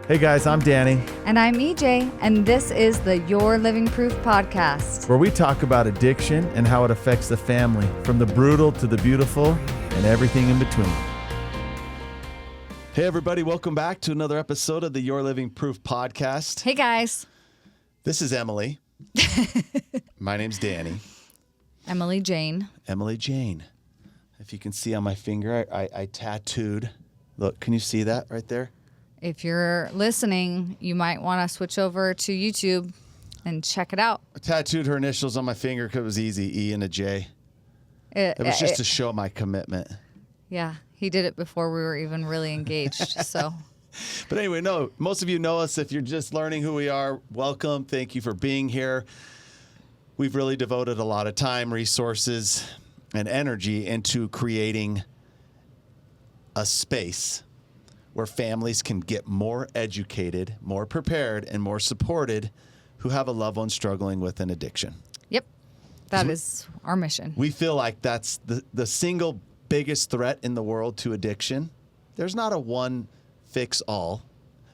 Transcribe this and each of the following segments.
Hey guys, I'm Danny, And I'm EJ, and this is the Your Living Proof podcast. where we talk about addiction and how it affects the family, from the brutal to the beautiful and everything in between. Hey everybody, welcome back to another episode of the Your Living Proof podcast. Hey guys. This is Emily. My name's Danny. Emily Jane. Emily Jane. If you can see on my finger, I tattooed. Look, can you see that right there? If you're listening, you might want to switch over to YouTube and check it out. I tattooed her initials on my finger because it was easy, E and a J. It was just to show my commitment. Yeah, he did it before we were even really engaged, so. But anyway, no, most of you know us. If you're just learning who we are, welcome. Thank you for being here. We've really devoted a lot of time, resources, and energy into creating a space where families can get more educated, more prepared, and more supported who have a loved one struggling with an addiction. Yep, that is our mission. We feel like that's the single biggest threat in the world to addiction. There's not a one fix all,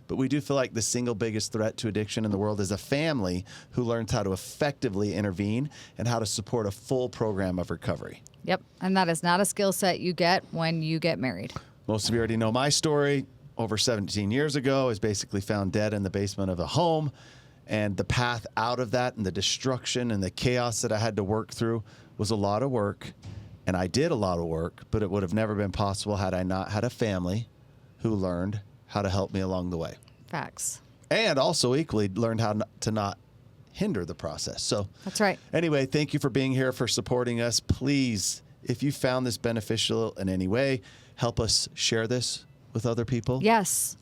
but we do feel like the single biggest threat to addiction in the world is a family who learns how to effectively intervene and how to support a full program of recovery. Yep, and that is not a skill set you get when you get married. Most of you already know my story. Over 17 years ago, I was basically found dead in the basement of a home. And the path out of that and the destruction and the chaos that I had to work through was a lot of work. And I did a lot of work, but it would have never been possible had I not had a family who learned how to help me along the way. Facts. And also equally learned how to not hinder the process. So That's right. anyway, thank you for being here, for supporting us. Please, if you found this beneficial in any way, help us share this with other people. Yes.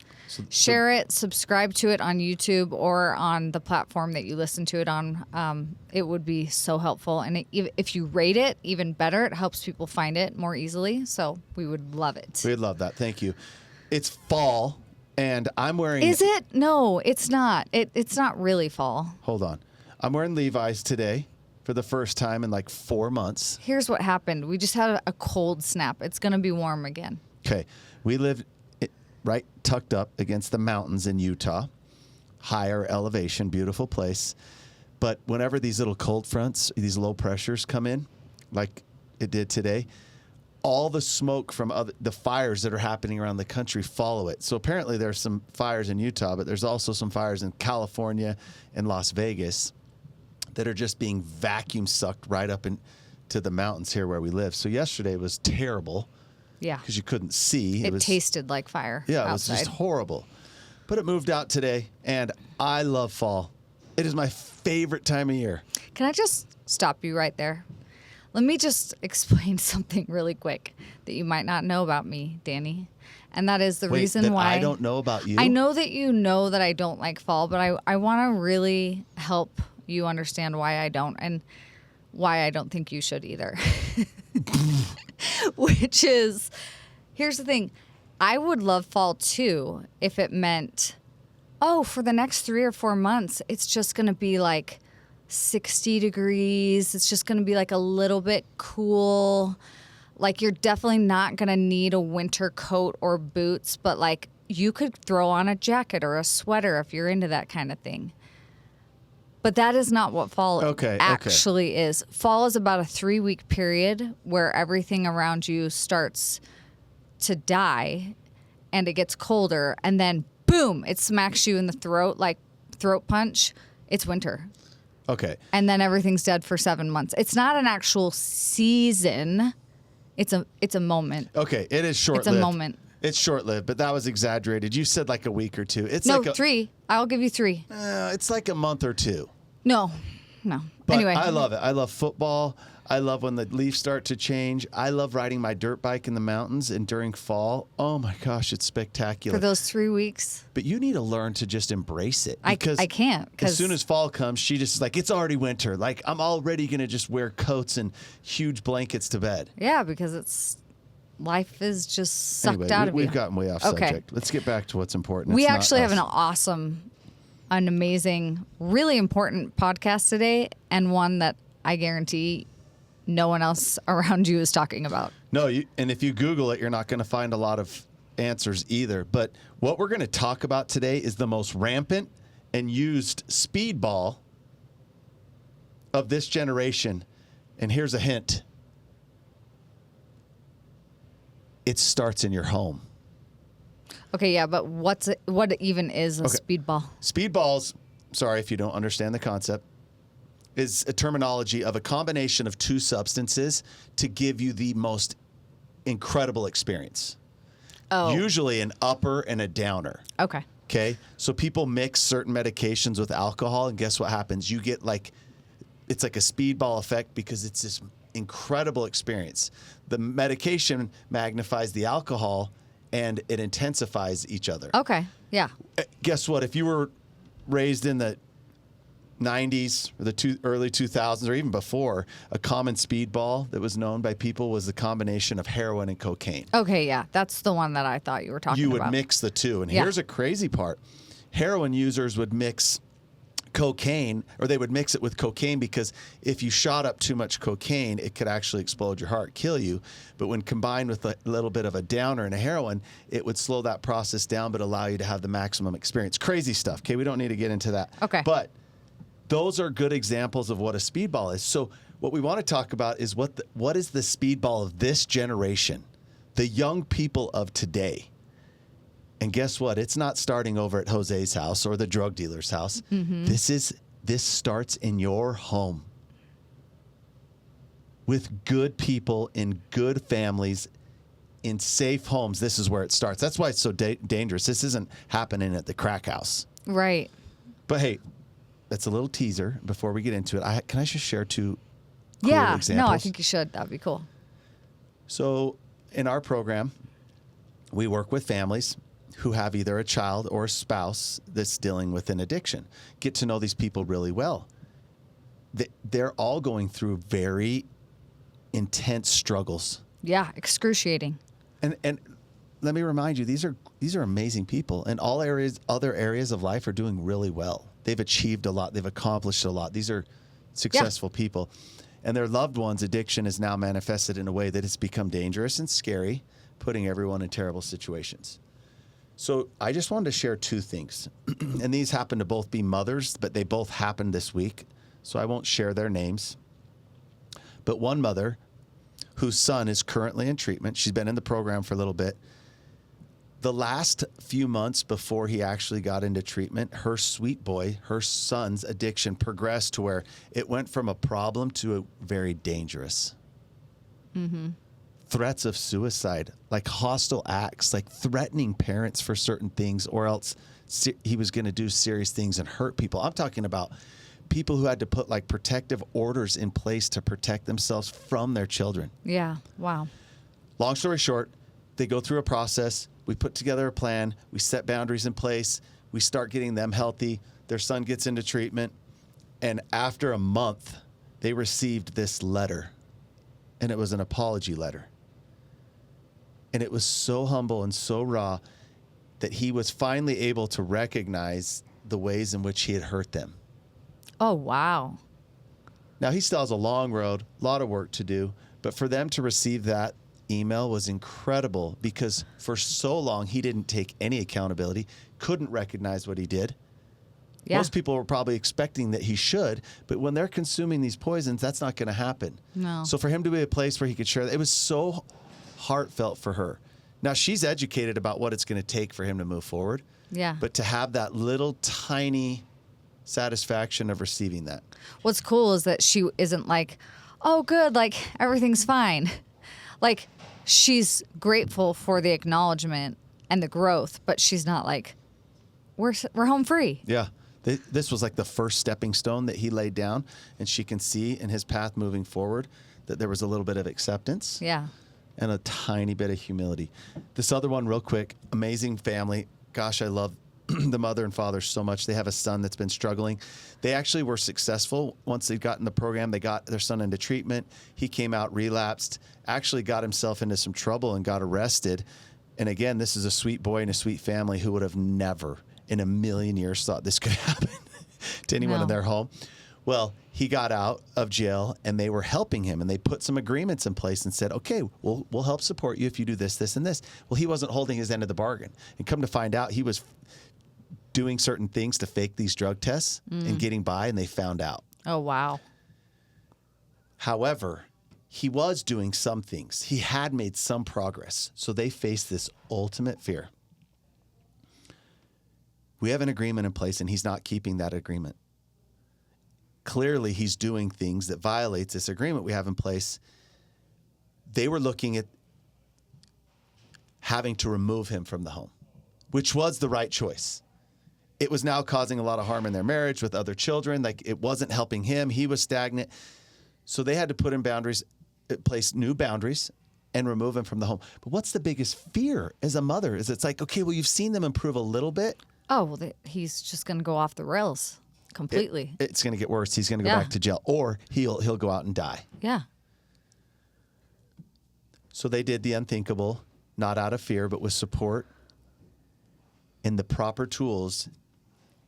Share it, subscribe to it on YouTube or on the platform that you listen to it on. It would be so helpful. And if you rate it, even better. It helps people find it more easily. So we would love it. We'd love that. Thank you. It's fall, and I'm wearing... Is it? No, it's not. It's not really fall. Hold on. I'm wearing Levi's today for the first time in like 4 months. Here's what happened. We just had a cold snap. It's going to be warm again. Okay. We live right tucked up against the mountains in Utah. Higher elevation, beautiful place. But whenever these little cold fronts, these low pressures come in, like it did today, all the smoke from the fires that are happening around the country follow it. So apparently there's some fires in Utah, but there's also some fires in California and Las Vegas that are just being vacuum sucked right up into the mountains here where we live. So yesterday was terrible. Yeah. Because you couldn't see. It tasted like fire. Yeah, it outside. was just horrible. But it moved out today, and I love fall. It is my favorite time of year. Can I just stop you right there? Let me just explain something really quick that you might not know about me, Danny. And that is the reason that why I don't know about you? I know that you know that I don't like fall, but I want to really help you understand why I don't and why I don't think you should either. Which is, here's the thing. I would love fall too if it meant, for the next 3 or 4 months, it's just going to be like 60 degrees. It's just going to be like a little bit cool. Like you're definitely not going to need a winter coat or boots, but like you could throw on a jacket or a sweater if you're into that kind of thing. But that is not what fall actually is. Fall is about a 3-week period where everything around you starts to die and it gets colder. And then, boom, it smacks you in the throat like throat punch. It's winter. Okay. And then everything's dead for 7 months. It's not an actual season. It's a moment. Okay, it is short-lived. It's a moment. It's short-lived, but that was exaggerated. You said like a week or two. It's no, like 3. I'll give you 3. It's like a month or two. No. But Anyway. I love it. I love football. I love when the leaves start to change. I love riding my dirt bike in the mountains and during fall. Oh my gosh, it's spectacular. For those 3 weeks. But you need to learn to just embrace it. I Because can't. as soon as fall comes, she just is like, it's already winter. Like, I'm already going to just wear coats and huge blankets to bed. Yeah, because life is just sucked Anyway, out of you. We've gotten way off subject. Let's get back to what's important. We It's not actually have us. an amazing, really important podcast today, and one that I guarantee no one else around you is talking about. No, and if you Google it, you're not going to find a lot of answers either. But what we're going to talk about today is the most rampant and used speedball of this generation. And here's a hint. It starts in your home. Okay, yeah, but what even is a speedball? Speedballs, sorry if you don't understand the concept, is a terminology of a combination of two substances to give you the most incredible experience. Oh. Usually an upper and a downer. Okay. Okay? So people mix certain medications with alcohol, and guess what happens? You get it's like a speedball effect because it's this incredible experience. The medication magnifies the alcohol, and it intensifies each other. Okay, yeah. Guess what? If you were raised in the 90s or the early 2000s or even before, a common speedball that was known by people was the combination of heroin and cocaine. Okay, yeah. That's the one that I thought you were talking about. You would mix the two. And here's a crazy part. Heroin users would mix cocaine, or they would mix it with cocaine, because if you shot up too much cocaine, it could actually explode your heart, kill you. But when combined with a little bit of a downer and a heroin, it would slow that process down but allow you to have the maximum experience. Crazy stuff. Okay, we don't need to get into that. Okay. But those are good examples of what a speedball is. So what we want to talk about is what is the speedball of this generation, the young people of today. And guess what? It's not starting over at Jose's house or the drug dealer's house. Mm-hmm. This starts in your home with good people in good families in safe homes. This is where it starts. That's why it's so dangerous. This isn't happening at the crack house. Right. But hey, that's a little teaser before we get into it. Can I just share two cool examples? No, I think you should. That would be cool. So in our program, we work with families who have either a child or a spouse that's dealing with an addiction. Get to know these people really well. They're all going through very intense struggles. Yeah, excruciating. And let me remind you, these are amazing people, and other areas of life are doing really well. They've achieved a lot. They've accomplished a lot. These are successful people. And their loved ones' addiction is now manifested in a way that it's become dangerous and scary, putting everyone in terrible situations. So I just wanted to share two things. And these happen to both be mothers, but they both happened this week. So I won't share their names. But one mother whose son is currently in treatment, she's been in the program for a little bit. The last few months before he actually got into treatment, her sweet boy, her son's addiction progressed to where it went from a problem to a very dangerous. Mm-hmm. Threats of suicide, like hostile acts, like threatening parents for certain things, or else he was going to do serious things and hurt people. I'm talking about people who had to put like protective orders in place to protect themselves from their children. Yeah. Wow. Long story short, they go through a process. We put together a plan. We set boundaries in place. We start getting them healthy. Their son gets into treatment. And after a month, they received this letter. And it was an apology letter. And it was so humble and so raw that he was finally able to recognize the ways in which he had hurt them. Oh, wow. Now, he still has a long road, a lot of work to do. But for them to receive that email was incredible, because for so long he didn't take any accountability, couldn't recognize what he did. Yeah. Most people were probably expecting that he should, but when they're consuming these poisons, that's not going to happen. No. So for him to be a place where he could share that, it was so heartfelt for her. Now, she's educated about what it's going to take for him to move forward. Yeah. But to have that little tiny satisfaction of receiving that. What's cool is that she isn't like, oh, good, like everything's fine. Like, she's grateful for the acknowledgement and the growth, but she's not like, we're home free. Yeah. This was like the first stepping stone that he laid down, and she can see in his path moving forward that there was a little bit of acceptance. Yeah. And a tiny bit of humility. This other one, real quick, amazing family. Gosh, I love the mother and father so much. They have a son that's been struggling. They actually were successful once they got in the program. They got their son into treatment. He came out, relapsed, actually got himself into some trouble and got arrested. And again, this is a sweet boy and a sweet family who would have never in a million years thought this could happen to anyone in their home. Well, he got out of jail and they were helping him and they put some agreements in place and said, okay, we'll help support you if you do this, this, and this. Well, he wasn't holding his end of the bargain. And come to find out, he was doing certain things to fake these drug tests and getting by, and they found out. Oh, wow. However, he was doing some things. He had made some progress. So they faced this ultimate fear. We have an agreement in place and he's not keeping that agreement. Clearly, he's doing things that violates this agreement we have in place. They were looking at having to remove him from the home, which was the right choice. It was now causing a lot of harm in their marriage with other children. Like, it wasn't helping him. He was stagnant. So they had to put in boundaries, place new boundaries, and remove him from the home. But what's the biggest fear as a mother? Is it's like, okay, well, you've seen them improve a little bit. Oh, well, he's just going to go off the rails completely. It's going to get worse. He's going to go back to jail, or he'll go out and die. Yeah. So they did the unthinkable, not out of fear, but with support and the proper tools.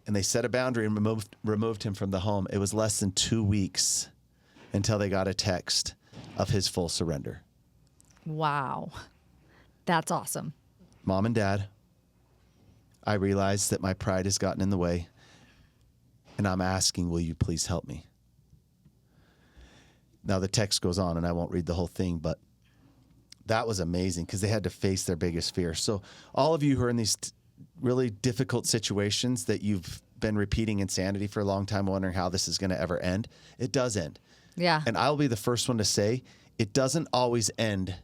And they set a boundary and removed him from the home. It was less than 2 weeks until they got a text of his full surrender. Wow. That's awesome. Mom and Dad, I realize that my pride has gotten in the way, and I'm asking, will you please help me? Now, the text goes on, and I won't read the whole thing, but that was amazing because they had to face their biggest fear. So all of you who are in these really difficult situations that you've been repeating insanity for a long time, wondering how this is going to ever end, it does end. Yeah. And I'll be the first one to say it doesn't always end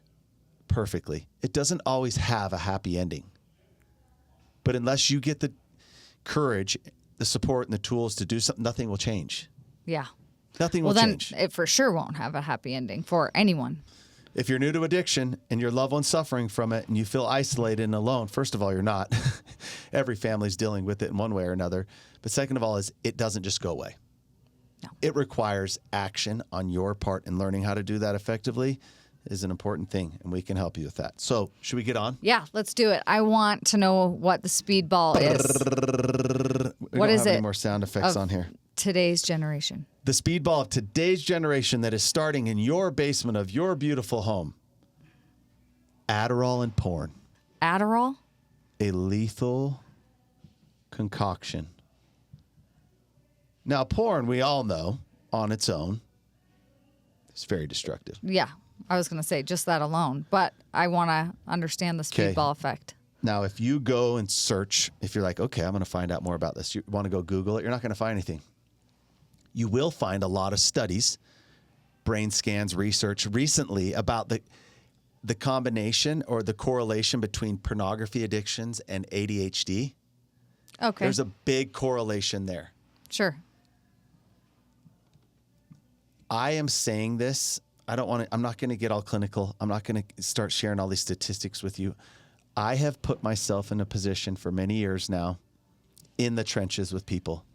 perfectly. It doesn't always have a happy ending. But unless you get the courage, the support, and the tools to do something, nothing will change. Yeah. Nothing will change. Well, then it for sure won't have a happy ending for anyone. If you're new to addiction and your loved one's suffering from it and you feel isolated and alone, first of all, you're not. Every family's dealing with it in one way or another. But second of all is it doesn't just go away. No. It requires action on your part, and learning how to do that effectively is an important thing, and we can help you with that. So should we get on? Yeah, let's do it. I want to know what the Speedball is. We What don't is have it any more sound effects of on here. Today's generation. The Speedball of today's generation that is starting in your basement of your beautiful home. Adderall and porn. Adderall? A lethal concoction. Now, porn, we all know, on its own, is very destructive. Yeah, I was going to say just that alone. But I want to understand the Speedball effect. Now, if you go and search, if you're like, okay, I'm going to find out more about this, you want to go Google it, you're not going to find anything. You will find a lot of studies, brain scans, research recently about the combination or the correlation between pornography addictions and ADHD. Okay. There's a big correlation there. Sure. I am saying this. I'm not going to get all clinical. I'm not going to start sharing all these statistics with you. I have put myself in a position for many years now in the trenches with people,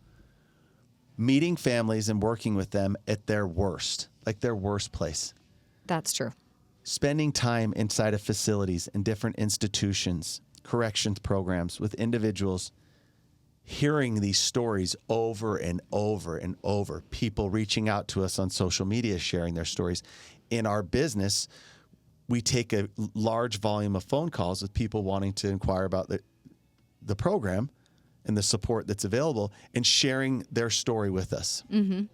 meeting families and working with them at their worst, like their worst place. That's true. Spending time inside of facilities in different institutions, corrections programs with individuals, hearing these stories over and over and over, people reaching out to us on social media, sharing their stories. In our business, we take a large volume of phone calls with people wanting to inquire about the program and the support that's available and sharing their story with us. Mm-hmm.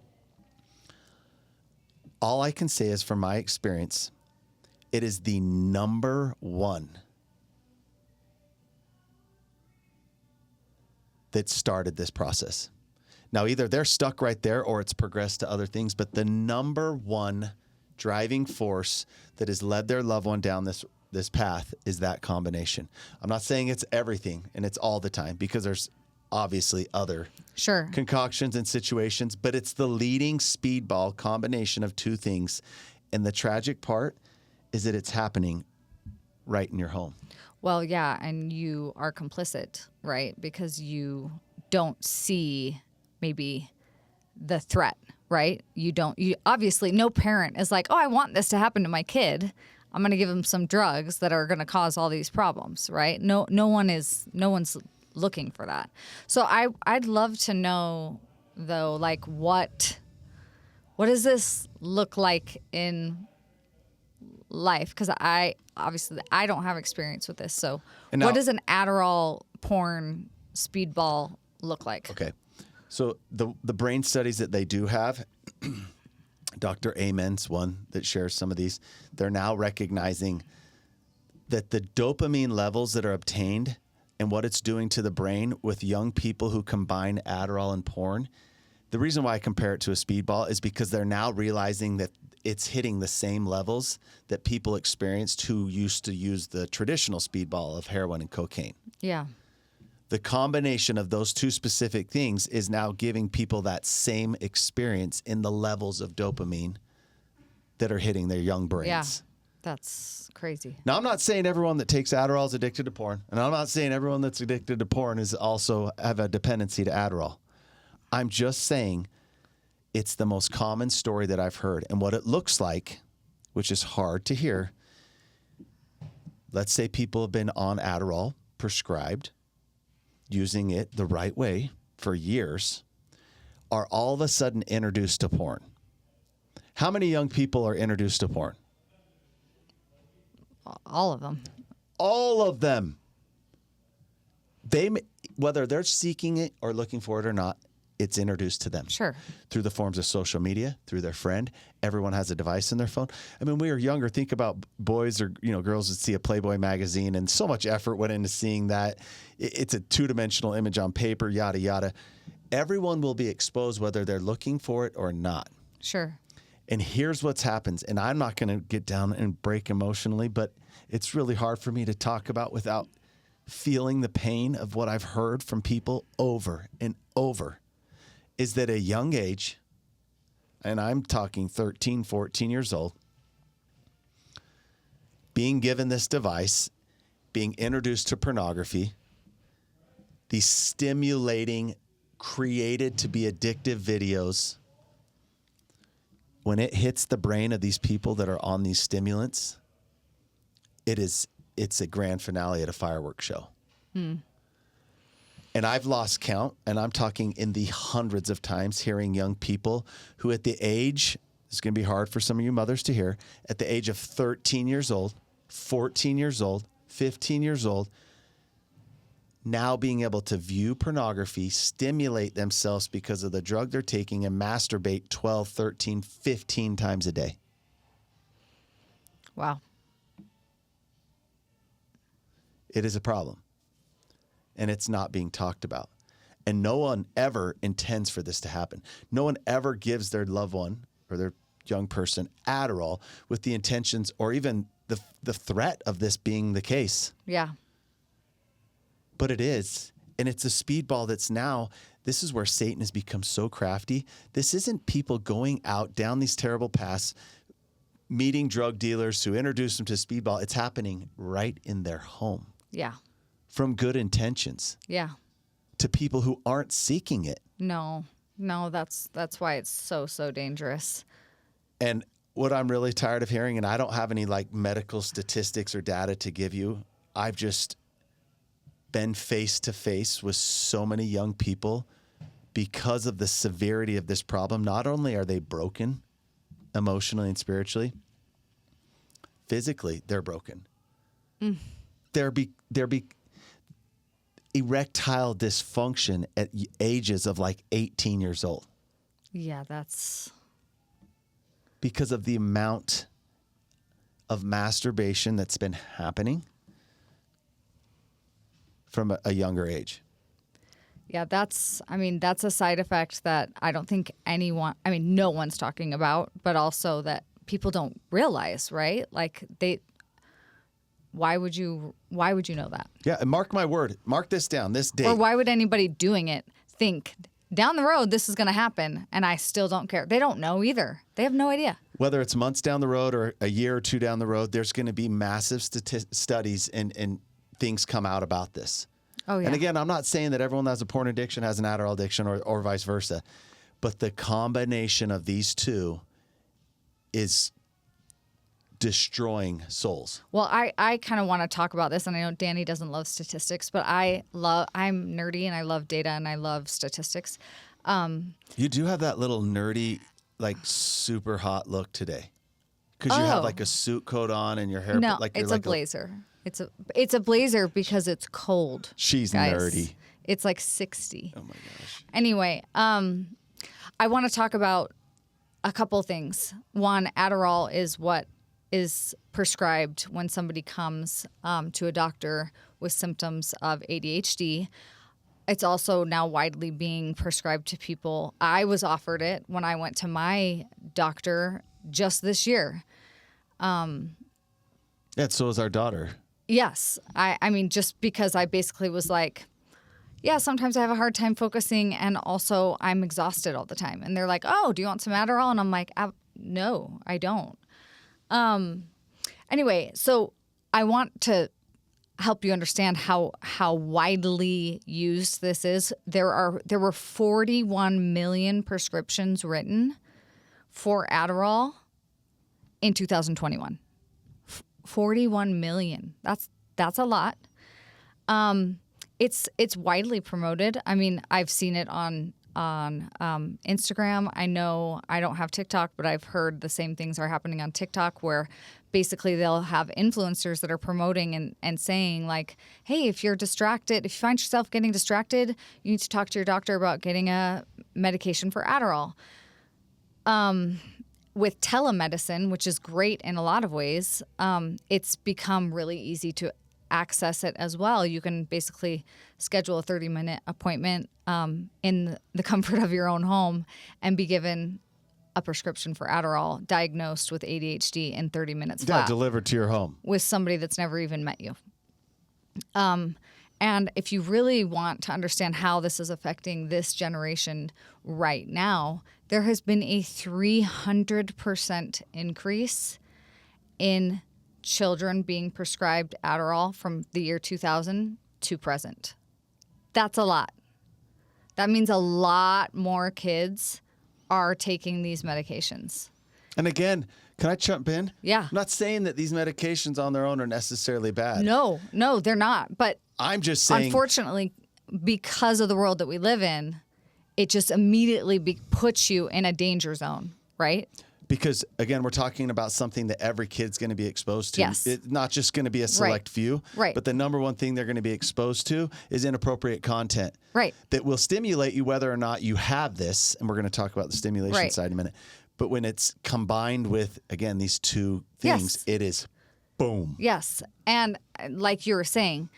All I can say is from my experience, it is the number one that started this process. Now, either they're stuck right there or it's progressed to other things, but the number one driving force that has led their loved one down this path is that combination. I'm not saying it's everything and it's all the time, because there's obviously other concoctions and situations, but it's the leading speedball combination of two things. And the tragic part is that it's happening right in your home. Well, yeah, and you are complicit, right? Because you don't see maybe the threat, right? You obviously, no parent is like, oh, I want this to happen to my kid. I'm going to give them some drugs that are going to cause all these problems, right? No one's looking for that. So I'd love to know, though, like what what does this look like in life? Because I don't have experience with this. So And now- what does an Adderall porn speedball look like? Okay. So the brain studies that they do have, Dr. Amen's one that shares some of these, they're now recognizing that the dopamine levels that are obtained and what it's doing to the brain with young people who combine Adderall and porn, the reason why I compare it to a speedball is because they're now realizing that it's hitting the same levels that people experienced who used to use the traditional speedball of heroin and cocaine. Yeah. The combination of those two specific things is now giving people that same experience in the levels of dopamine that are hitting their young brains. Yeah. That's crazy. Now, I'm not saying everyone that takes Adderall is addicted to porn, and I'm not saying everyone that's addicted to porn is also have a dependency to Adderall. I'm just saying it's the most common story that I've heard. And what it looks like, which is hard to hear, let's say people have been on Adderall, prescribed, using it the right way for years, are all of a sudden introduced to porn. How many young people are introduced to porn? All of them. All of them. Whether they're seeking it or looking for it or not, it's introduced to them. Sure. Through the forms of social media, through their friend. Everyone has a device in their phone. I mean, we were younger. Think about boys or girls that see a Playboy magazine, and so much effort went into seeing that. It's a two-dimensional image on paper, yada, yada. Everyone will be exposed whether they're looking for it or not. Sure. And here's what's happens, and I'm not going to get down and break emotionally, but it's really hard for me to talk about without feeling the pain of what I've heard from people over and over, is that at a young age, and I'm talking 13, 14 years old, being given this device, being introduced to pornography, these stimulating, created to be addictive videos, when it hits the brain of these people that are on these stimulants, it's a grand finale at a fireworks show. And I've lost count, and I'm talking in the hundreds of times hearing young people who at the age, it's going to be hard for some of you mothers to hear, at the age of 13 years old, 14 years old, 15 years old, now being able to view pornography, stimulate themselves because of the drug they're taking, and masturbate 12, 13, 15 times a day. Wow. It is a problem. And it's not being talked about. And no one ever intends for this to happen. No one ever gives their loved one or their young person Adderall with the intentions or even the threat of this being the case. Yeah. But it is. And it's a speedball that's now, this is where Satan has become so crafty. This isn't people going out down these terrible paths, meeting drug dealers who introduce them to speedball. It's happening right in their home. Yeah. From good intentions. Yeah. To people who aren't seeking it. No, that's why it's so dangerous. And what I'm really tired of hearing, and I don't have any like medical statistics or data to give you, I've just been face to face with so many young people because of the severity of this problem. Not only are they broken emotionally and spiritually, physically they're broken. They're erectile dysfunction at ages of like 18 years old. Yeah, that's... Because of the amount of masturbation that's been happening from a younger age. Yeah, that's a side effect that I don't think no one's talking about, but also that people don't realize, right? Like why would you know that? Yeah, and mark my word. Mark this down, this date. Or why would anybody doing it think down the road this is going to happen and I still don't care? They don't know either. They have no idea. Whether it's months down the road or a year or two down the road, there's going to be massive studies and things come out about this. Oh, yeah. And again, I'm not saying that everyone that has a porn addiction has an Adderall addiction or vice versa, but the combination of these two is destroying souls. Well, I kind of want to talk about this, and I know Danny doesn't love statistics, but I'm nerdy and I love data and I love statistics. You do have that little nerdy like super hot look today? Because you have Oh. like a suit coat on and your hair. No, like you're it's like a blazer. It's a blazer because it's cold. She's guys. nerdy. It's like 60. Oh my gosh. Anyway, I want to talk about a couple things. One, Adderall is what is prescribed when somebody comes to a doctor with symptoms of ADHD. It's also now widely being prescribed to people. I was offered it when I went to my doctor just this year. Yeah, so is our daughter. Yes. I mean, just because I basically was like, yeah, sometimes I have a hard time focusing and also I'm exhausted all the time. And they're like, oh, do you want some Adderall? And I'm like, no, I don't. Anyway, so I want to help you understand how widely used this is. There were 41 million prescriptions written for Adderall in 2021. 41 million. That's a lot. It's widely promoted. I mean, I've seen it on Instagram. I know I don't have TikTok, but I've heard the same things are happening on TikTok where basically they'll have influencers that are promoting and saying like, hey, if you're distracted, if you find yourself getting distracted, you need to talk to your doctor about getting a medication for Adderall. With telemedicine, which is great in a lot of ways, it's become really easy to access it as well. You can basically schedule a 30-minute appointment in the comfort of your own home and be given a prescription for Adderall, diagnosed with ADHD in 30 minutes flat. Yeah, delivered to your home. With somebody that's never even met you. And if you really want to understand how this is affecting this generation right now, there has been a 300% increase in children being prescribed Adderall from the year 2000 to present. That's a lot. That means a lot more kids are taking these medications. And again, can I jump in? Yeah. I'm not saying that these medications on their own are necessarily bad. No, they're not. But I'm just saying. Unfortunately, because of the world that we live in, it just immediately puts you in a danger zone, right? Because, again, we're talking about something that every kid's going to be exposed to. Yes. It's not just going to be a select few. Right. But the number one thing they're going to be exposed to is inappropriate content. Right. That will stimulate you whether or not you have this. And we're going to talk about the stimulation side in a minute. But when it's combined with, again, these two things, it is boom. Yes. And like you were saying,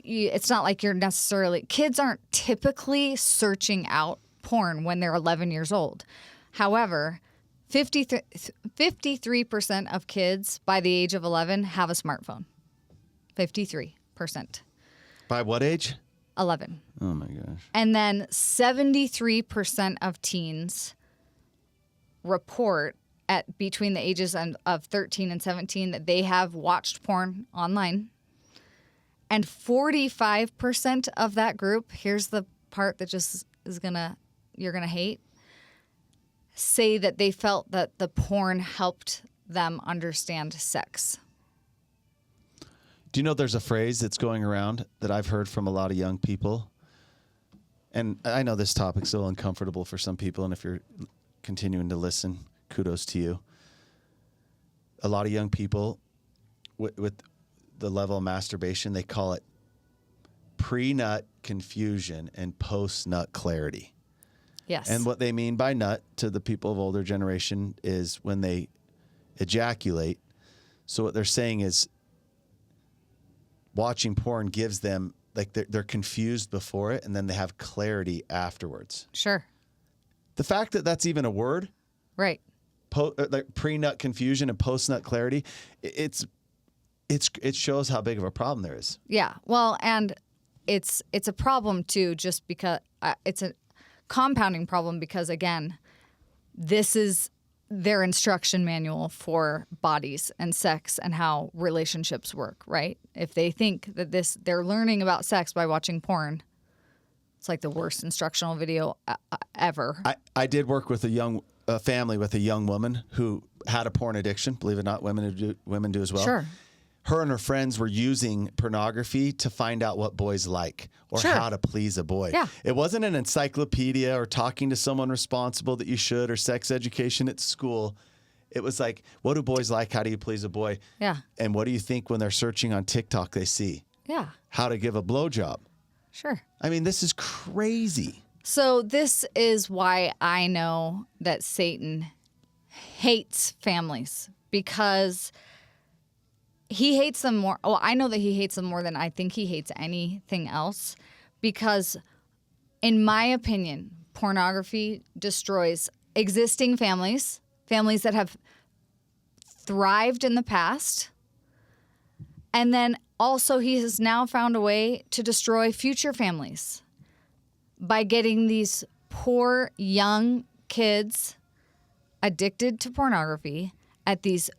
it's not like you're necessarily, kids aren't typically searching out porn when they're 11 years old. However, 53% of kids by the age of 11 have a smartphone. 53%. By what age? 11. Oh, my gosh. And then 73% of teens report at between the ages of 13 and 17 that they have watched porn online. And 45% of that group, here's the part that just you're gonna hate, say that they felt that the porn helped them understand sex. Do you know there's a phrase that's going around that I've heard from a lot of young people? And I know this topic's a little uncomfortable for some people, and if you're continuing to listen, kudos to you. A lot of young people with the level of masturbation, they call it pre-nut confusion and post-nut clarity. Yes. And what they mean by nut to the people of older generation is when they ejaculate. So what they're saying is watching porn gives them, like they're confused before it and then they have clarity afterwards. Sure. The fact that that's even a word, right? Like pre-nut confusion and post-nut clarity, it shows how big of a problem there is. Yeah. Well, and it's a problem too, just because it's a compounding problem because, again, this is their instruction manual for bodies and sex and how relationships work, right? If they think that they're learning about sex by watching porn, it's like the worst instructional video ever. I did work with a family with a young woman who had a porn addiction. Believe it or not, women do as well. Sure. her and her friends were using pornography to find out what boys like or Sure. how to please a boy. Yeah. It wasn't an encyclopedia or talking to someone responsible that you should or sex education at school. It was like, what do boys like? How do you please a boy? Yeah. And what do you think when they're searching on TikTok they see? Yeah. How to give a blowjob. Sure. I mean, this is crazy. So this is why I know that Satan hates families, because he hates them more. Well, I know that he hates them more than I think he hates anything else, because in my opinion, pornography destroys existing families, families that have thrived in the past. And then also he has now found a way to destroy future families by getting these poor young kids addicted to pornography at these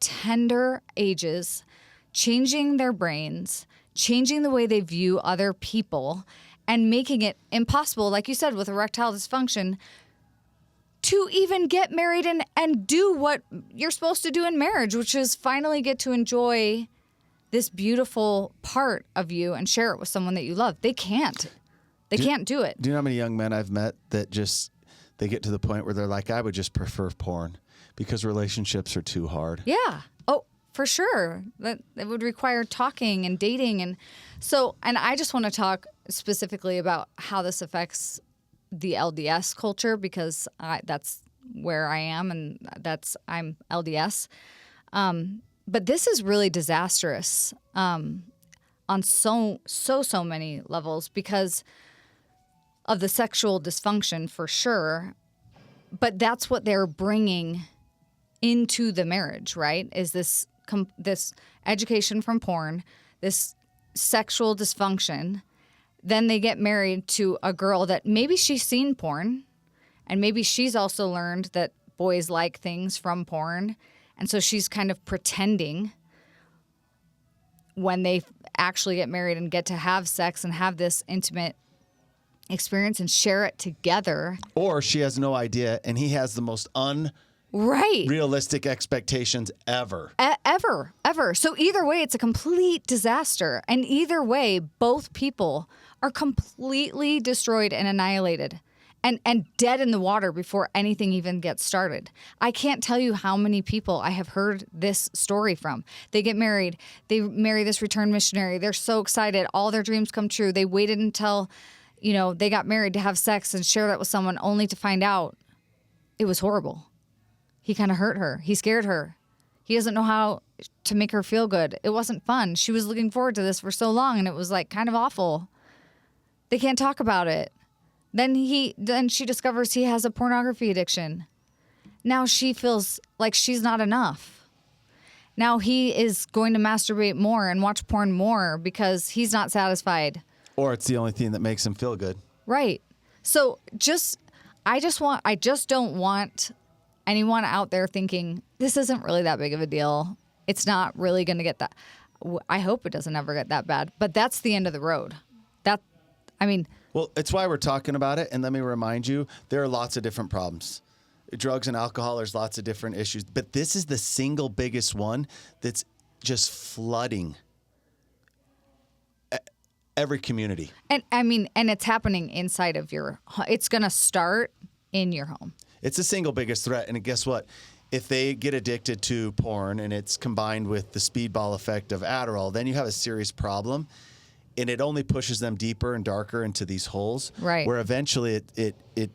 tender ages, changing their brains, changing the way they view other people, and making it impossible, like you said, with erectile dysfunction, to even get married and do what you're supposed to do in marriage, which is finally get to enjoy this beautiful part of you and share it with someone that you love. They can't. They can't do it. Do you know how many young men I've met that just, they get to the point where they're like, I would just prefer porn because relationships are too hard. Yeah. Oh, for sure. That it would require talking and dating. And so, and I just want to talk specifically about how this affects the LDS culture, because that's where I am, and I'm LDS. But this is really disastrous on so many levels because of the sexual dysfunction, for sure. But that's what they're bringing into the marriage, right? Is this education from porn, this sexual dysfunction. Then they get married to a girl that maybe she's seen porn, and maybe she's also learned that boys like things from porn. And so she's kind of pretending when they actually get married and get to have sex and have this intimate experience and share it together. Or she has no idea, and he has the most unrealistic expectations ever. Ever. So either way, it's a complete disaster. And either way, both people are completely destroyed and annihilated and dead in the water before anything even gets started. I can't tell you how many people I have heard this story from. They get married. They marry this returned missionary. They're so excited. All their dreams come true. They waited until, they got married to have sex and share that with someone, only to find out it was horrible. He kind of hurt her. He scared her. He doesn't know how to make her feel good. It wasn't fun. She was looking forward to this for so long, and it was like kind of awful. They can't talk about it. Then she discovers he has a pornography addiction. Now she feels like she's not enough. Now he is going to masturbate more and watch porn more because he's not satisfied. Or it's the only thing that makes him feel good. Right. So I just don't want anyone out there thinking this isn't really that big of a deal. It's not really going to get that. I hope it doesn't ever get that bad, but that's the end of the road. Well, it's why we're talking about it. And let me remind you, there are lots of different problems. Drugs and alcohol, there's lots of different issues. But this is the single biggest one that's just flooding every community. And it's happening inside of it's going to start in your home. It's the single biggest threat. And guess what? If they get addicted to porn and it's combined with the speedball effect of Adderall, then you have a serious problem. And it only pushes them deeper and darker into these holes. Right. Where eventually it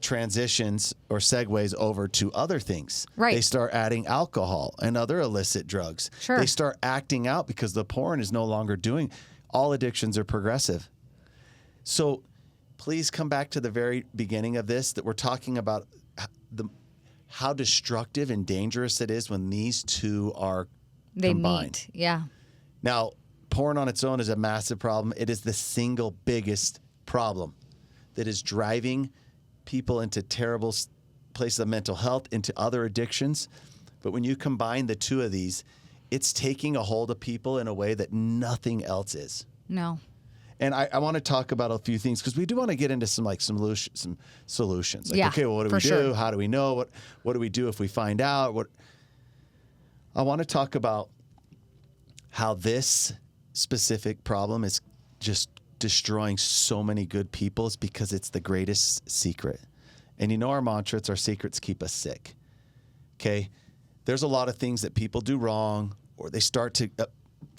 transitions or segues over to other things. Right. They start adding alcohol and other illicit drugs. Sure. They start acting out because the porn is no longer doing. All addictions are progressive. So please come back to the very beginning of this, that we're talking about how destructive and dangerous it is when these two are combined. Meet. Yeah. Now, porn on its own is a massive problem. It is the single biggest problem that is driving people into terrible places of mental health, into other addictions. But when you combine the two of these, it's taking a hold of people in a way that nothing else is. No. And I want to talk about a few things because we do want to get into some solutions. Like, okay, well, what do we do? Sure. How do we know? What do we do if we find out? I want to talk about how this specific problem is just destroying so many good people is because it's the greatest secret. And you know our mantra, it's our secrets keep us sick. Okay? There's a lot of things that people do wrong, or they start to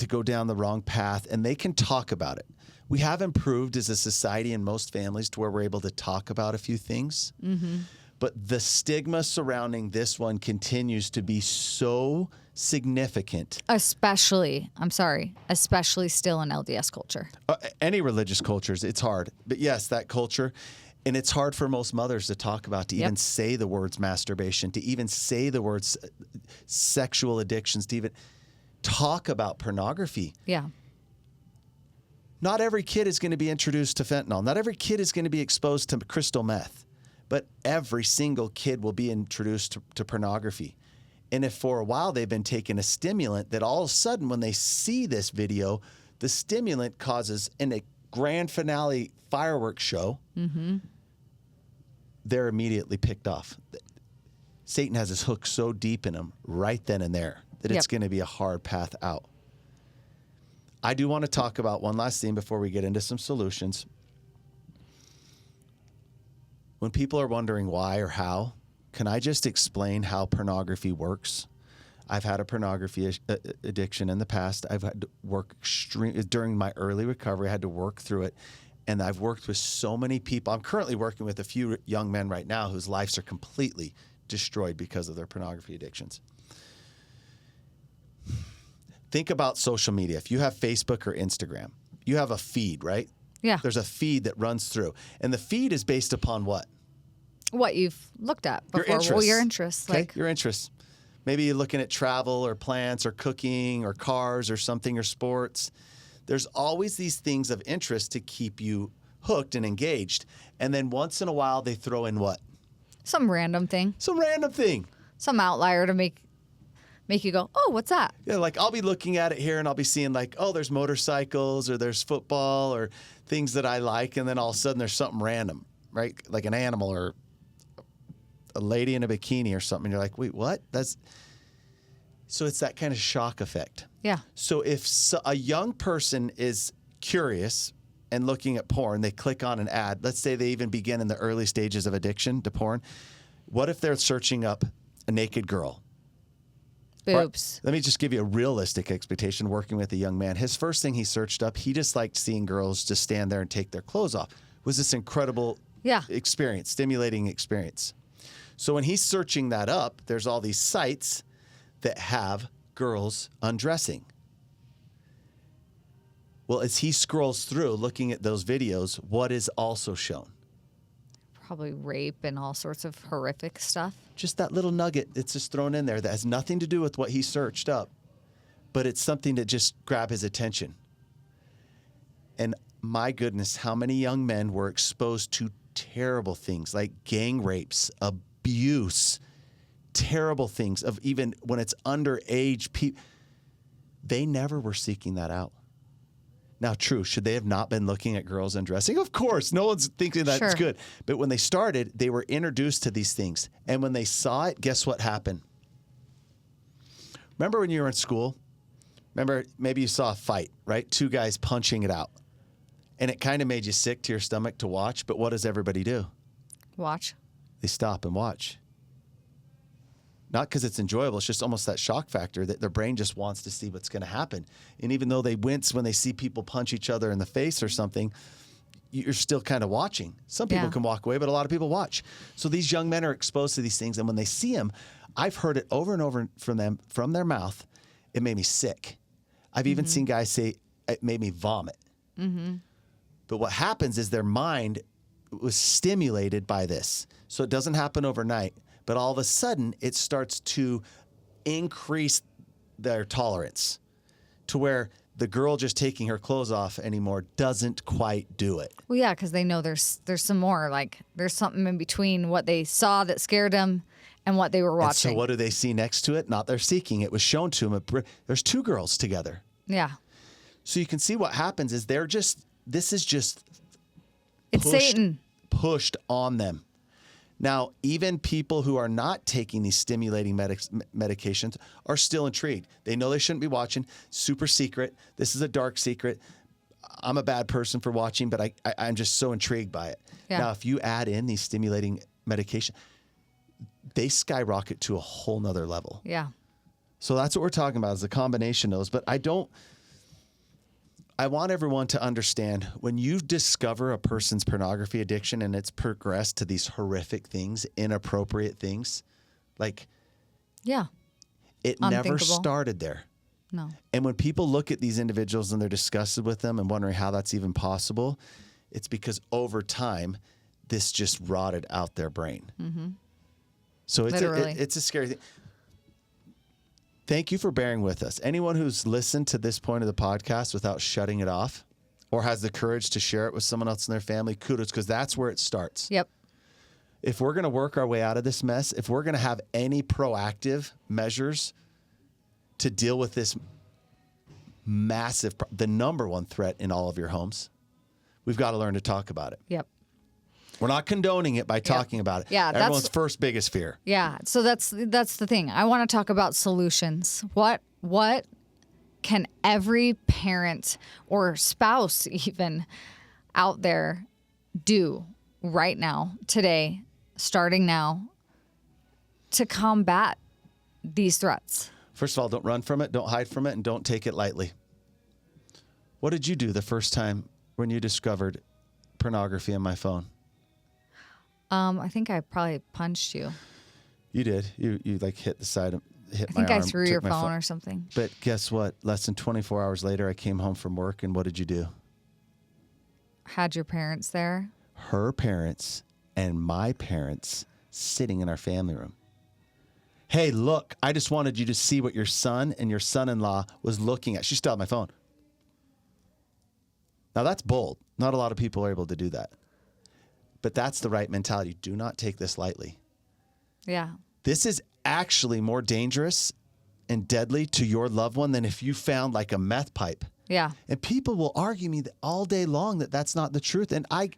go down the wrong path, and they can talk about it. We have improved as a society in most families to where we're able to talk about a few things. Mm-hmm. But the stigma surrounding this one continues to be so significant. Especially still in LDS culture. Any religious cultures, it's hard. But yes, that culture. And it's hard for most mothers to talk about, to even say the words masturbation, to even say the words sexual addictions, to even talk about pornography. Yeah. Not every kid is going to be introduced to fentanyl. Not every kid is going to be exposed to crystal meth. But every single kid will be introduced to pornography. And if for a while they've been taking a stimulant, that all of a sudden when they see this video, the stimulant causes in a grand finale fireworks show, they're immediately picked off. Satan has his hook so deep in them right then and there that it's going to be a hard path out. I do want to talk about one last thing before we get into some solutions. When people are wondering why or how, can I just explain how pornography works? I've had a pornography addiction in the past. I've had to work during my early recovery. I had to work through it. And I've worked with so many people. I'm currently working with a few young men right now whose lives are completely destroyed because of their pornography addictions. Think about social media. If you have Facebook or Instagram, you have a feed, right? Yeah. There's a feed that runs through. And the feed is based upon what? What you've looked at before. Your interests. Well, your interests. Okay? Your interests. Maybe you're looking at travel or plants or cooking or cars or something or sports. There's always these things of interest to keep you hooked and engaged. And then once in a while, they throw in what? Some random thing. Some random thing. Some outlier to make you go, oh, what's that? Yeah, like I'll be looking at it here and I'll be seeing like, oh, there's motorcycles or there's football or things that I like. And then all of a sudden there's something random, right? Like an animal or a lady in a bikini or something. You're like, wait, what? So it's that kind of shock effect. Yeah. So if a young person is curious and looking at porn, they click on an ad. Let's say they even begin in the early stages of addiction to porn. What if they're searching up a naked girl? Boobs. Let me just give you a realistic expectation working with a young man. His first thing he searched up, he just liked seeing girls just stand there and take their clothes off. It was this incredible experience, stimulating experience. So when he's searching that up, there's all these sites that have girls undressing. Well, as he scrolls through looking at those videos, what is also shown? Probably rape and all sorts of horrific stuff. Just that little nugget that's just thrown in there that has nothing to do with what he searched up, but it's something that just grabbed his attention. And my goodness, how many young men were exposed to terrible things like gang rapes, abuse, terrible things of even when it's underage people. They never were seeking that out. Now, true, should they have not been looking at girls undressing? Of course, no one's thinking that's good. But when they started, they were introduced to these things. And when they saw it, guess what happened? Remember when you were in school? Remember, maybe you saw a fight, right? Two guys punching it out. And it kind of made you sick to your stomach to watch. But what does everybody do? Watch. They stop and watch. Not because it's enjoyable. It's just almost that shock factor that their brain just wants to see what's going to happen. And even though they wince when they see people punch each other in the face or something, you're still kind of watching. Some people can walk away, but a lot of people watch. So these young men are exposed to these things. And when they see them, I've heard it over and over from them, from their mouth, it made me sick. I've even seen guys say, it made me vomit. But what happens is their mind was stimulated by this. So it doesn't happen overnight. But all of a sudden, it starts to increase their tolerance to where the girl just taking her clothes off anymore doesn't quite do it. Well, yeah, because they know there's some more. Like there's something in between what they saw that scared them and what they were watching. And so what do they see next to it? Not they're seeking. It was shown to them. There's two girls together. Yeah. So you can see what happens is this is just It's Satan. Pushed on them. Now, even people who are not taking these stimulating medications are still intrigued. They know they shouldn't be watching. Super secret. This is a dark secret. I'm a bad person for watching, but I'm just so intrigued by it. Yeah. Now, if you add in these stimulating medication, they skyrocket to a whole nother level. Yeah. So that's what we're talking about is the combination of those. But I want everyone to understand when you discover a person's pornography addiction and it's progressed to these horrific things, inappropriate things, like Yeah. it never Unthinkable. started there. No. And when people look at these individuals and they're disgusted with them and wondering how that's even possible, it's because over time, this just rotted out their brain. Mm-hmm. So it's a scary thing. Thank you for bearing with us. Anyone who's listened to this point of the podcast without shutting it off or has the courage to share it with someone else in their family, kudos, because that's where it starts. Yep. If we're going to work our way out of this mess, if we're going to have any proactive measures to deal with this massive, the number one threat in all of your homes, we've got to learn to talk about it. Yep. We're not condoning it by talking about it. Yeah, everyone's first biggest fear. Yeah. So that's the thing. I want to talk about solutions. What can every parent or spouse even out there do right now, today, starting now, to combat these threats? First of all, don't run from it, don't hide from it, and don't take it lightly. What did you do the first time when you discovered pornography on my phone? I think I probably punched you. You did. You like hit the side of hit I my think arm. I threw took your my phone or something. But guess what? Less than 24 hours later, I came home from work, and what did you do? Had your parents there? Her parents and my parents sitting in our family room. Hey, look, I just wanted you to see what your son and your son-in-law was looking at. She still had my phone. Now, that's bold. Not a lot of people are able to do that. But that's the right mentality. Do not take this lightly. Yeah. This is actually more dangerous and deadly to your loved one than if you found like a meth pipe. Yeah. And people will argue me all day long that that's not the truth. And I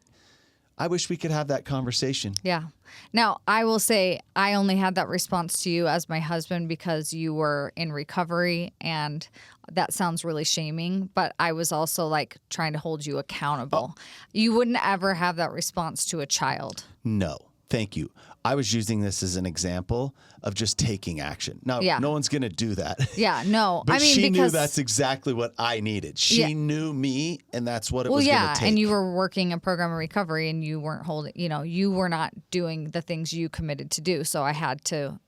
wish we could have that conversation. Yeah. Now, I will say I only had that response to you as my husband because you were in recovery, and that sounds really shaming, but I was also like trying to hold you accountable. You wouldn't ever have that response to a child. No, thank you. I was using this as an example of just taking action. Now, no one's going to do that. Yeah, no. But I mean, she because knew that's exactly what I needed. She knew me, and that's what it was going to take. And you were working a program of recovery, and you weren't holding, you were not doing the things you committed to do. So I had to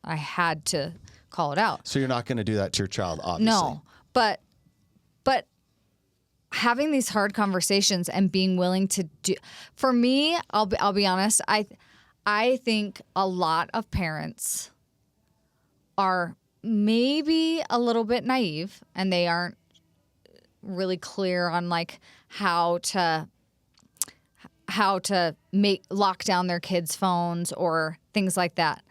call it out. So you're not going to do that to your child, obviously. No, but having these hard conversations and being willing to do, for me, I'll be honest, I think a lot of parents are maybe a little bit naive, and they aren't really clear on like how to lock down their kids' phones or things like that.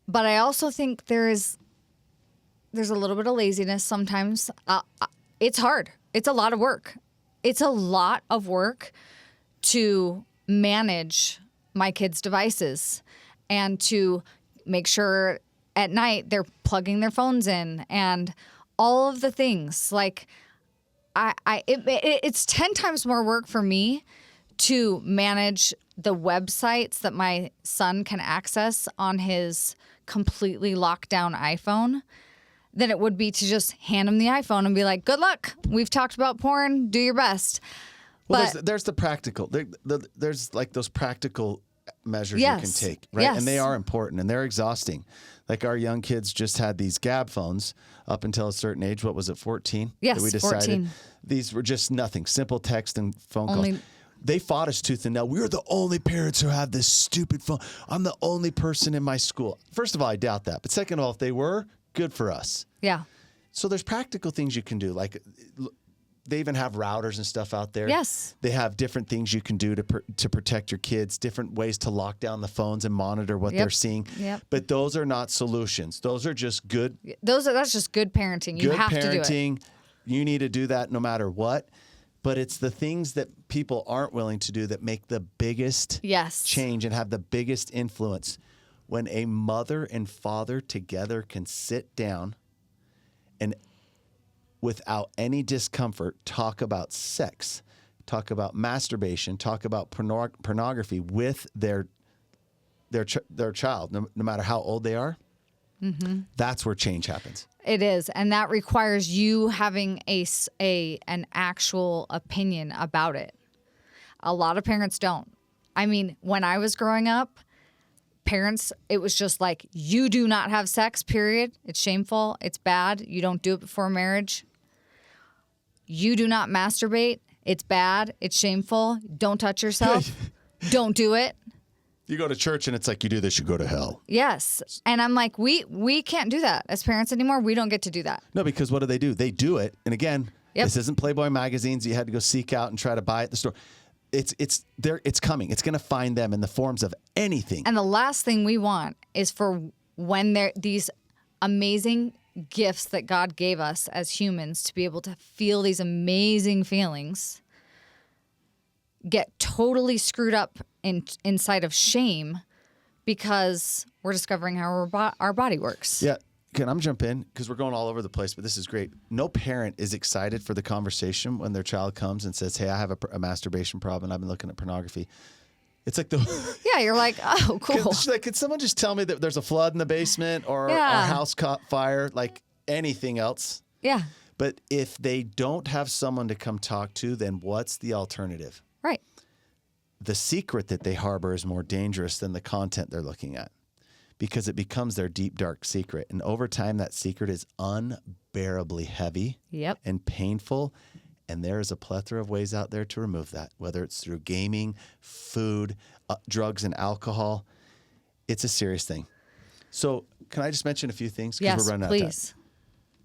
But I also think there's a little bit of laziness sometimes. It's hard. It's a lot of work. It's a lot of work to manage my kids' devices and to make sure at night they're plugging their phones in and all of the things. Like it's 10 times more work for me to manage the websites that my son can access on his completely locked down iPhone than it would be to just hand him the iPhone and be like, good luck. We've talked about porn. Do your best. Well, there's the practical. There's like those practical measures you can take, right? Yes. And they are important and they're exhausting. Like our young kids just had these Gab phones up until a certain age. What was it, 14? Yes, that we decided 14. These were just nothing. Simple text and phone calls. They fought us tooth and nail. We're the only parents who have this stupid phone. I'm the only person in my school. First of all, I doubt that. But second of all, if they were, good for us. Yeah. So there's practical things you can do. Like they even have routers and stuff out there. Yes. They have different things you can do to protect your kids, different ways to lock down the phones and monitor what they're seeing. Yep. But those are not solutions. Those are just good. That's just good parenting. You have to do it. You need to do that no matter what. But it's the things that people aren't willing to do that make the biggest Yes. change and have the biggest influence. When a mother and father together can sit down and without any discomfort talk about sex, talk about masturbation, talk about pornography with their child, no matter how old they are, that's where change happens. It is, and that requires you having an actual opinion about it. A lot of parents don't. I mean, when I was growing up, parents, it was just like, you do not have sex, period. It's shameful. It's bad. You don't do it before marriage. You do not masturbate. It's bad. It's shameful. Don't touch yourself. Don't do it. You go to church and it's like, you do this, you go to hell. Yes. And I'm like, we can't do that as parents anymore. We don't get to do that. No, because what do? They do it. And again, This isn't Playboy magazines you had to go seek out and try to buy at the store. It's there. It's coming. It's going to find them in the forms of anything. And the last thing we want is for when these amazing gifts that God gave us as humans to be able to feel these amazing feelings get totally screwed up inside of shame because we're discovering how our body works. Yeah. Can I jump in? Because we're going all over the place, but this is great. No parent is excited for the conversation when their child comes and says, hey, I have a masturbation problem and I've been looking at pornography. It's like Yeah, you're like, oh, cool. She's like, could someone just tell me that there's a flood in the basement or our house caught fire, like anything else? Yeah. But if they don't have someone to come talk to, then what's the alternative? Right. The secret that they harbor is more dangerous than the content they're looking at because it becomes their deep, dark secret. And over time, that secret is unbearably heavy and painful. And there is a plethora of ways out there to remove that, whether it's through gaming, food, drugs, and alcohol. It's a serious thing. So can I just mention a few things? Yes, we're running please. out of time.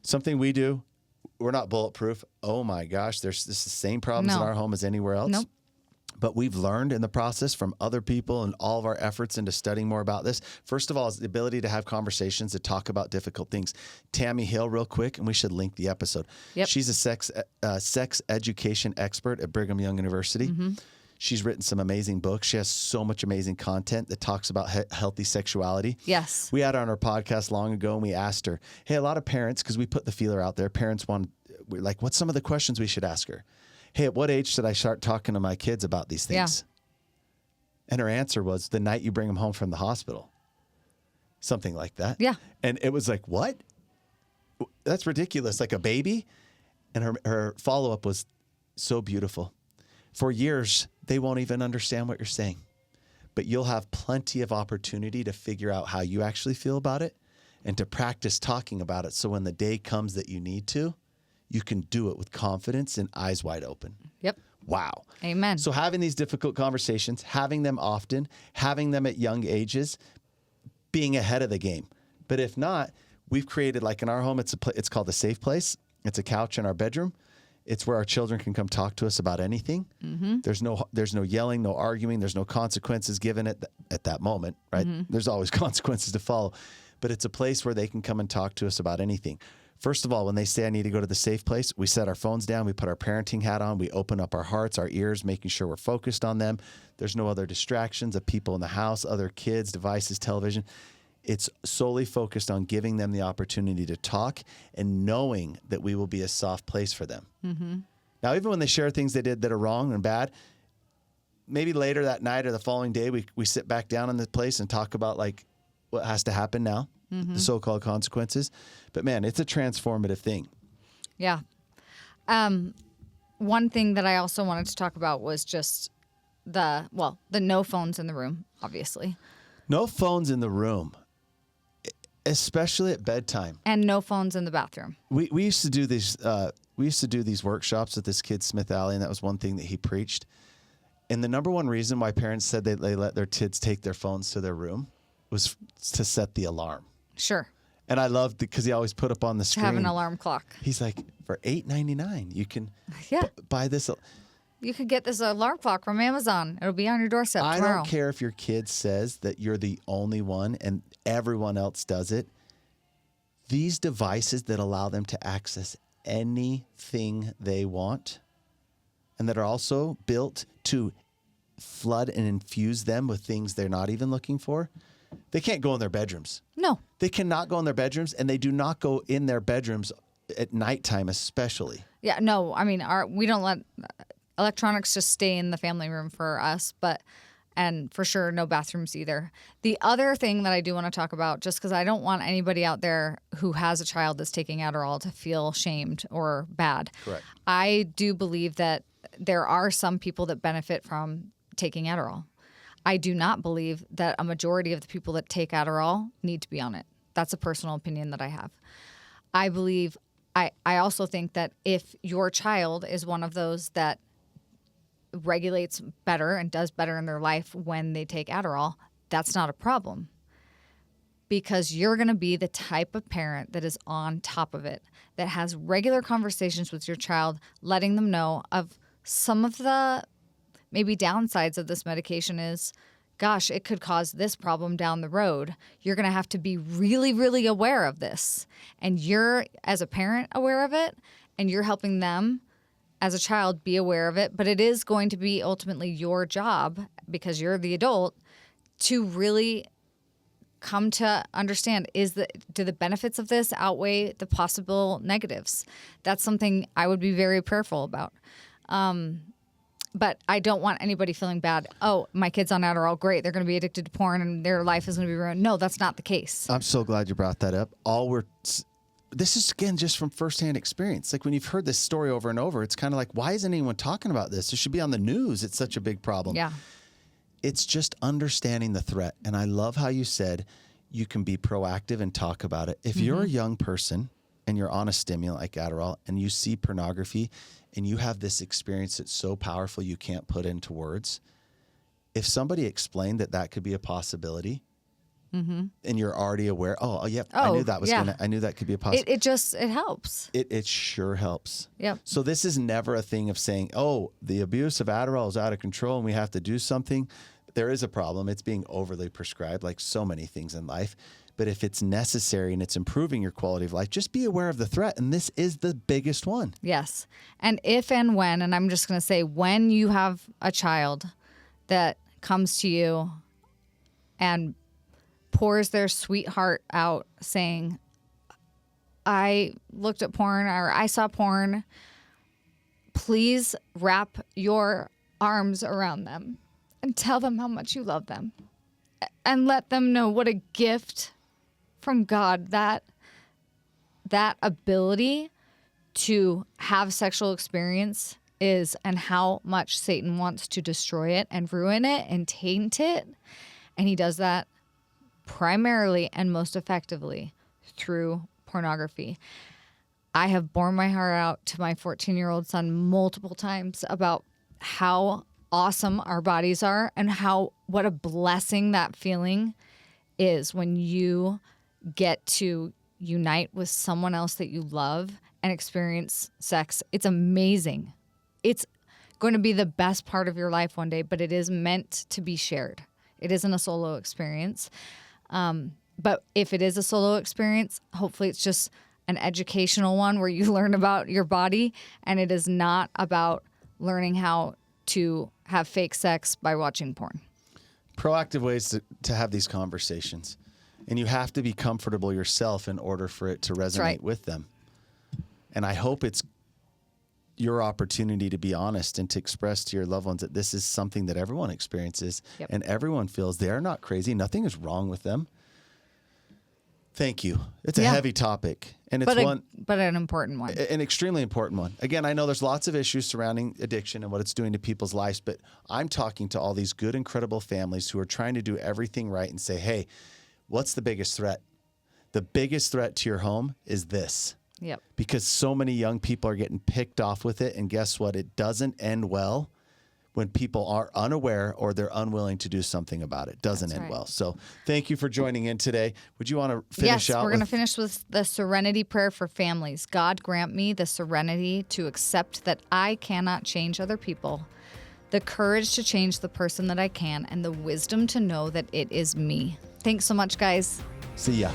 Something we do, we're not bulletproof. Oh my gosh, there's the same problems in our home as anywhere else. Nope. But we've learned in the process from other people and all of our efforts into studying more about this. First of all, is the ability to have conversations to talk about difficult things. Tammy Hill, real quick, and we should link the episode. Yep. She's a sex education expert at Brigham Young University. Mm-hmm. She's written some amazing books. She has so much amazing content that talks about healthy sexuality. Yes. We had her on our podcast long ago, and we asked her, hey, a lot of parents, because we put the feeler out there, parents want, like, what's some of the questions we should ask her? Hey, at what age should I start talking to my kids about these things? Yeah. And her answer was the night you bring them home from the hospital. Something like that. Yeah. And it was like, what? That's ridiculous. Like a baby? And her follow-up was so beautiful. For years, they won't even understand what you're saying. But you'll have plenty of opportunity to figure out how you actually feel about it and to practice talking about it. So when the day comes that you need to, you can do it with confidence and eyes wide open. Yep. Wow. Amen. So having these difficult conversations, having them often, having them at young ages, being ahead of the game. But if not, we've created, like in our home, it's called a safe place. It's a couch in our bedroom. It's where our children can come talk to us about anything. Mm-hmm. There's no yelling, no arguing. There's no consequences given at that moment, right? Mm-hmm. There's always consequences to follow. But it's a place where they can come and talk to us about anything. First of all, when they say I need to go to the safe place, we set our phones down, we put our parenting hat on, we open up our hearts, our ears, making sure we're focused on them. There's no other distractions of people in the house, other kids, devices, television. It's solely focused on giving them the opportunity to talk and knowing that we will be a soft place for them. Mm-hmm. Now, even when they share things they did that are wrong and bad, maybe later that night or the following day, we sit back down in the place and talk about like what has to happen now. Mm-hmm. The so-called consequences. But man, it's a transformative thing. Yeah. One thing that I also wanted to talk about was just the no phones in the room, obviously. No phones in the room, especially at bedtime. And no phones in the bathroom. We used to do these workshops with this kid, Smith Alley, and that was one thing that he preached. And the number one reason why parents said they let their kids take their phones to their room was to set the alarm. Sure. And I loved because he always put up on the screen. Have an alarm clock. He's like, for $8.99, you can buy this. You could get this alarm clock from Amazon. It'll be on your doorstep tomorrow. I don't care if your kid says that you're the only one and everyone else does it. These devices that allow them to access anything they want and that are also built to flood and infuse them with things they're not even looking for, they can't go in their bedrooms. No. They cannot go in their bedrooms, and they do not go in their bedrooms at nighttime especially. Yeah, no. I mean, we don't let electronics just stay in the family room for us, and for sure, no bathrooms either. The other thing that I do want to talk about, just because I don't want anybody out there who has a child that's taking Adderall to feel shamed or bad. Correct. I do believe that there are some people that benefit from taking Adderall. I do not believe that a majority of the people that take Adderall need to be on it. That's a personal opinion that I have. I also think that if your child is one of those that regulates better and does better in their life when they take Adderall, that's not a problem, because you're going to be the type of parent that is on top of it, that has regular conversations with your child, letting them know of some of the maybe downsides of this medication is, gosh, it could cause this problem down the road. You're going to have to be really, really aware of this. And you're, as a parent, aware of it, and you're helping them as a child be aware of it. But it is going to be ultimately your job, because you're the adult, to really come to understand, do the benefits of this outweigh the possible negatives? That's something I would be very prayerful about. But I don't want anybody feeling bad. Oh, my kid's on Adderall. Great. They're going to be addicted to porn and their life is going to be ruined. No, that's not the case. I'm so glad you brought that up. This is, again, just from firsthand experience. Like when you've heard this story over and over, it's kind of like, why isn't anyone talking about this? It should be on the news. It's such a big problem. Yeah. It's just understanding the threat. And I love how you said you can be proactive and talk about it. If you're a young person and you're on a stimulant like Adderall and you see pornography and you have this experience that's so powerful you can't put into words, if somebody explained that could be a possibility, and you're already aware, I knew that was I knew that could be a possibility. It helps. It sure helps. Yep. So this is never a thing of saying, oh, the abuse of Adderall is out of control and we have to do something. There is a problem. It's being overly prescribed, like so many things in life. But if it's necessary and it's improving your quality of life, just be aware of the threat. And this is the biggest one. Yes. And if and when, and I'm just going to say, when you have a child that comes to you and pours their sweetheart out saying, I looked at porn or I saw porn, please wrap your arms around them and tell them how much you love them and let them know what a gift from God that ability to have sexual experience is, and how much Satan wants to destroy it and ruin it and taint it. And he does that primarily and most effectively through pornography. I have borne my heart out to my 14-year-old son multiple times about how awesome our bodies are and what a blessing that feeling is when you get to unite with someone else that you love and experience sex. It's amazing. It's going to be the best part of your life one day, but it is meant to be shared. It isn't a solo experience. But if it is a solo experience, hopefully it's just an educational one where you learn about your body, and it is not about learning how to have fake sex by watching porn. Proactive ways to have these conversations. And you have to be comfortable yourself in order for it to resonate with them. And I hope it's your opportunity to be honest and to express to your loved ones that this is something that everyone experiences and everyone feels. They're not crazy. Nothing is wrong with them. Thank you. It's a heavy topic, and it's but an important one. An extremely important one. Again, I know there's lots of issues surrounding addiction and what it's doing to people's lives, but I'm talking to all these good, incredible families who are trying to do everything right and say, hey, what's the biggest threat? The biggest threat to your home is this. Yep. Because so many young people are getting picked off with it, and guess what? It doesn't end well when people are unaware or they're unwilling to do something about it. Doesn't end well. So thank you for joining in today. Would you want to finish out? Yes, we're going to finish with the serenity prayer for families. God, grant me the serenity to accept that I cannot change other people, the courage to change the person that I can, and the wisdom to know that it is me. Thanks so much, guys. See ya.